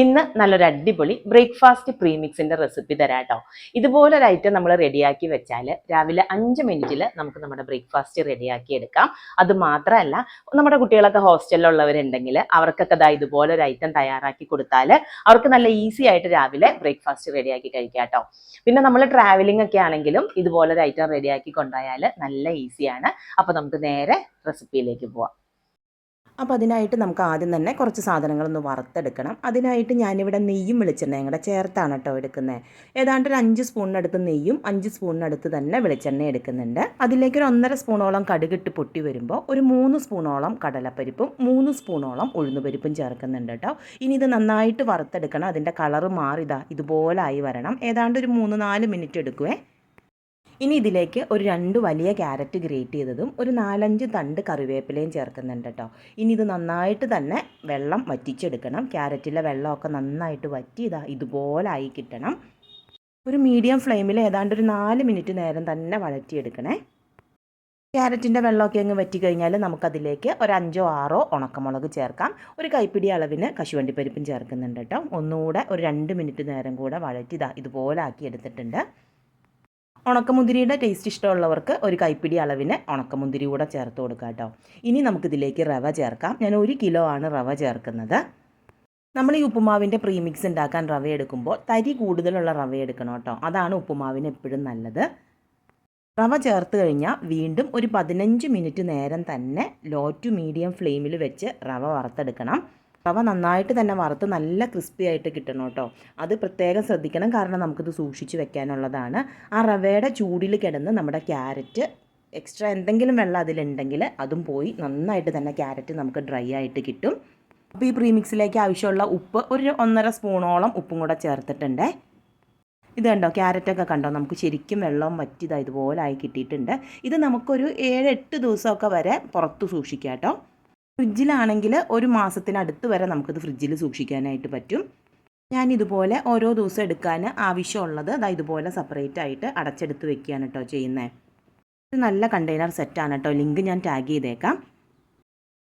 ഇന്ന് നല്ലൊരു അടിപൊളി ബ്രേക്ക്ഫാസ്റ്റ് പ്രീമിക്സിന്റെ റെസിപ്പി തരാം കേട്ടോ. ഇതുപോലൊരു ഐറ്റം നമ്മൾ റെഡിയാക്കി വെച്ചാൽ രാവിലെ 5 മിനിറ്റിൽ നമുക്ക് നമ്മുടെ ബ്രേക്ക്ഫാസ്റ്റ് റെഡിയാക്കി എടുക്കാം. അത് മാത്രമല്ല, നമ്മുടെ കുട്ടികളൊക്കെ ഹോസ്റ്റലിലുള്ളവരുണ്ടെങ്കിൽ അവർക്കൊക്കെ ഇതുപോലൊരു ഐറ്റം തയ്യാറാക്കി കൊടുത്താൽ അവർക്ക് നല്ല ഈസി ആയിട്ട് രാവിലെ ബ്രേക്ക്ഫാസ്റ്റ് റെഡിയാക്കി കഴിക്കാം കേട്ടോ. പിന്നെ നമ്മൾ ട്രാവലിംഗ് ഒക്കെ ആണെങ്കിലും ഇതുപോലൊരു ഐറ്റം റെഡിയാക്കി കൊണ്ടുപോയാൽ നല്ല ഈസിയാണ്. അപ്പോൾ നമുക്ക് നേരെ റെസിപ്പിയിലേക്ക് പോവാം. അപ്പോൾ അതിനായിട്ട് നമുക്ക് ആദ്യം തന്നെ കുറച്ച് സാധനങ്ങളൊന്ന് വറുത്തെടുക്കണം. അതിനായിട്ട് ഞാനിവിടെ നെയ്യും വെളിച്ചെണ്ണയും കൂടെ ചേർത്താണ് കേട്ടോ എടുക്കുന്നത്. ഏതാണ്ട് ഒരു 5 സ്പൂണിനടുത്ത് നെയ്യും 5 സ്പൂണിനടുത്ത് തന്നെ വെളിച്ചെണ്ണ എടുക്കുന്നുണ്ട്. അതിലേക്ക് ഒരു 1.5 സ്പൂണോളം കടുകിട്ട് പൊട്ടി വരുമ്പോൾ ഒരു 3 സ്പൂണോളം കടലപ്പരിപ്പും 3 സ്പൂണോളം ഉഴുന്നുപരിപ്പും ചേർക്കുന്നുണ്ട് കേട്ടോ. ഇനി ഇത് നന്നായിട്ട് വറുത്തെടുക്കണം. അതിൻ്റെ കളറ് മാറിതാ ഇതുപോലെ ആയി വരണം. ഏതാണ്ട് ഒരു 3-4 മിനിറ്റ് എടുക്കുവേ. ഇനി ഇതിലേക്ക് ഒരു 2 വലിയ ക്യാരറ്റ് ഗ്രേറ്റ് ചെയ്തതും ഒരു 4-5 തണ്ട് കറിവേപ്പിലയും ചേർക്കുന്നുണ്ട് കേട്ടോ. ഇനി ഇത് നന്നായിട്ട് തന്നെ വെള്ളം വറ്റിച്ചെടുക്കണം. ക്യാരറ്റിലെ വെള്ളമൊക്കെ നന്നായിട്ട് വറ്റി ഇതുപോലെ ആയി കിട്ടണം. ഒരു മീഡിയം ഫ്ലെയിമിൽ ഏതാണ്ട് ഒരു 4 മിനിറ്റ് നേരം തന്നെ വഴറ്റിയെടുക്കണേ. ക്യാരറ്റിൻ്റെ വെള്ളമൊക്കെ അങ്ങ് വറ്റി കഴിഞ്ഞാൽ നമുക്കതിലേക്ക് ഒരു 5-6 ഉണക്കമുളക് ചേർക്കാം. ഒരു കൈപ്പിടി അളവിന് കശുവണ്ടിപ്പരിപ്പും ചേർക്കുന്നുണ്ട് കേട്ടോ. ഒന്നുകൂടെ ഒരു 2 മിനിറ്റ് നേരം കൂടെ വഴറ്റി ഇതുപോലെ ആക്കി എടുത്തിട്ടുണ്ട്. ഉണക്കമുന്തിരിയുടെ ടേസ്റ്റ് ഇഷ്ടമുള്ളവർക്ക് ഒരു കൈപ്പിടി അളവിന് ഉണക്കമുന്തിരി കൂടെ ചേർത്ത് കൊടുക്കാം കേട്ടോ. ഇനി നമുക്കിതിലേക്ക് റവ ചേർക്കാം. ഞാൻ 1 കിലോ ആണ് റവ ചേർക്കുന്നത്. നമ്മൾ ഈ ഉപ്പുമാവിൻ്റെ പ്രീമിക്സ് ഉണ്ടാക്കാൻ റവ എടുക്കുമ്പോൾ തരി കൂടുതലുള്ള റവ എടുക്കണം കേട്ടോ. അതാണ് ഉപ്പുമാവിന് എപ്പോഴും നല്ലത്. റവ ചേർത്ത് കഴിഞ്ഞാൽ വീണ്ടും ഒരു 15 മിനിറ്റ് നേരം തന്നെ ലോ ടു മീഡിയം ഫ്ലെയിമിൽ വെച്ച് റവ വറുത്തെടുക്കണം. റവ നന്നായിട്ട് തന്നെ വറുത്ത് നല്ല ക്രിസ്പി ആയിട്ട് കിട്ടണം കേട്ടോ. അത് പ്രത്യേകം ശ്രദ്ധിക്കണം, കാരണം നമുക്കിത് സൂക്ഷിച്ച് വെക്കാനുള്ളതാണ്. ആ റവയുടെ ചൂടിൽ കിടന്ന് നമ്മുടെ ക്യാരറ്റ് എക്സ്ട്രാ എന്തെങ്കിലും വെള്ളം അതിലുണ്ടെങ്കിൽ അതും പോയി നന്നായിട്ട് തന്നെ ക്യാരറ്റ് നമുക്ക് ഡ്രൈ ആയിട്ട് കിട്ടും. അപ്പോൾ ഈ പ്രീമിക്സിലേക്ക് ആവശ്യമുള്ള ഉപ്പ് ഒരു 1.5 സ്പൂണോളം ഉപ്പും കൂടെ ചേർത്തിട്ടുണ്ട്. ഇത് കണ്ടോ, ക്യാരറ്റൊക്കെ കണ്ടോ, നമുക്ക് ശരിക്കും വെള്ളം വറ്റിയതാണ് ഇതുപോലെ ആയി കിട്ടിയിട്ടുണ്ട്. ഇത് നമുക്കൊരു 7-8 ദിവസമൊക്കെ വരെ പുറത്ത് സൂക്ഷിക്കാം കേട്ടോ. ഫ്രിഡ്ജിലാണെങ്കിൽ ഒരു മാസത്തിനടുത്ത് വരെ നമുക്കിത് ഫ്രിഡ്ജിൽ സൂക്ഷിക്കാനായിട്ട് പറ്റും. ഞാനിതുപോലെ ഓരോ ദിവസം എടുക്കാൻ ആവശ്യമുള്ളത് ഇതുപോലെ സെപ്പറേറ്റ് ആയിട്ട് അടച്ചെടുത്ത് വെക്കുകയാണ് കേട്ടോ ചെയ്യുന്നത്. ഇത് നല്ല കണ്ടെയ്നർ സെറ്റാണ് കേട്ടോ. ലിങ്ക് ഞാൻ ടാഗ് ചെയ്തേക്കാം.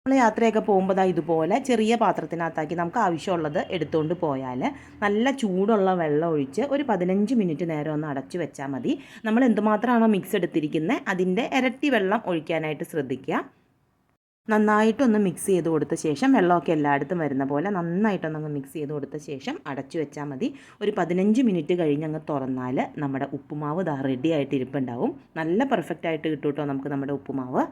നമ്മൾ യാത്രയൊക്കെ പോകുമ്പോൾ ഇതുപോലെ ചെറിയ പാത്രത്തിനകത്താക്കി നമുക്ക് ആവശ്യമുള്ളത് എടുത്തുകൊണ്ട് പോയാൽ നല്ല ചൂടുള്ള വെള്ളം ഒഴിച്ച് ഒരു 15 മിനിറ്റ് നേരം ഒന്ന് അടച്ചു വെച്ചാൽ മതി. നമ്മൾ എന്തുമാത്രമാണോ മിക്സ് എടുത്തിരിക്കുന്നത് അതിൻ്റെ ഇരട്ടി വെള്ളം ഒഴിക്കാനായിട്ട് ശ്രദ്ധിക്കുക. നന്നായിട്ടൊന്ന് മിക്സ് ചെയ്ത് കൊടുത്ത ശേഷം വെള്ളമൊക്കെ എല്ലായിടത്തും വരുന്ന പോലെ നന്നായിട്ടൊന്നങ്ങ് മിക്സ് ചെയ്ത് കൊടുത്ത ശേഷം അടച്ചു വെച്ചാൽ മതി. ഒരു 15 മിനിറ്റ് കഴിഞ്ഞങ്ങ് തുറന്നാൽ നമ്മുടെ ഉപ്പുമാവ് റെഡി ആയിട്ട് ഇരിപ്പുണ്ടാവും. നല്ല പെർഫെക്റ്റ് ആയിട്ട് കിട്ടും കേട്ടോ നമുക്ക് നമ്മുടെ ഉപ്പുമാവ്.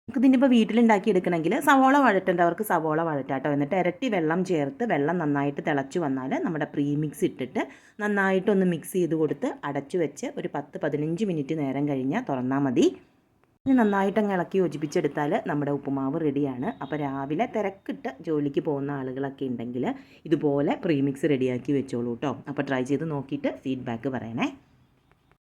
നമുക്കിതിനിപ്പോൾ വീട്ടിലുണ്ടാക്കി എടുക്കണമെങ്കിൽ സവോള വഴറ്റേണ്ടവർക്ക് സവോള വഴറ്റാട്ടോ. എന്നിട്ട് ഇരട്ടി വെള്ളം ചേർത്ത് വെള്ളം നന്നായിട്ട് തിളച്ചു വന്നാൽ നമ്മുടെ പ്രീമിക്സ് ഇട്ടിട്ട് നന്നായിട്ടൊന്ന് മിക്സ് ചെയ്ത് കൊടുത്ത് അടച്ചു വെച്ച് ഒരു 10-15 മിനിറ്റ് നേരം കഴിഞ്ഞാൽ തുറന്നാൽ മതി. ഇനി നന്നായിട്ടങ്ങ് ഇളക്കി യോജിപ്പിച്ചെടുത്താൽ നമ്മുടെ ഉപ്പുമാവ് റെഡിയാണ്. അപ്പോൾ രാവിലെ തിരക്കിട്ട് ജോലിക്ക് പോകുന്ന ആളുകളൊക്കെ ഉണ്ടെങ്കിൽ ഇതുപോലെ പ്രീമിക്സ് റെഡിയാക്കി വെച്ചോളൂ കേട്ടോ. അപ്പോൾ ട്രൈ ചെയ്ത് നോക്കിയിട്ട് ഫീഡ്ബാക്ക് പറയണേ.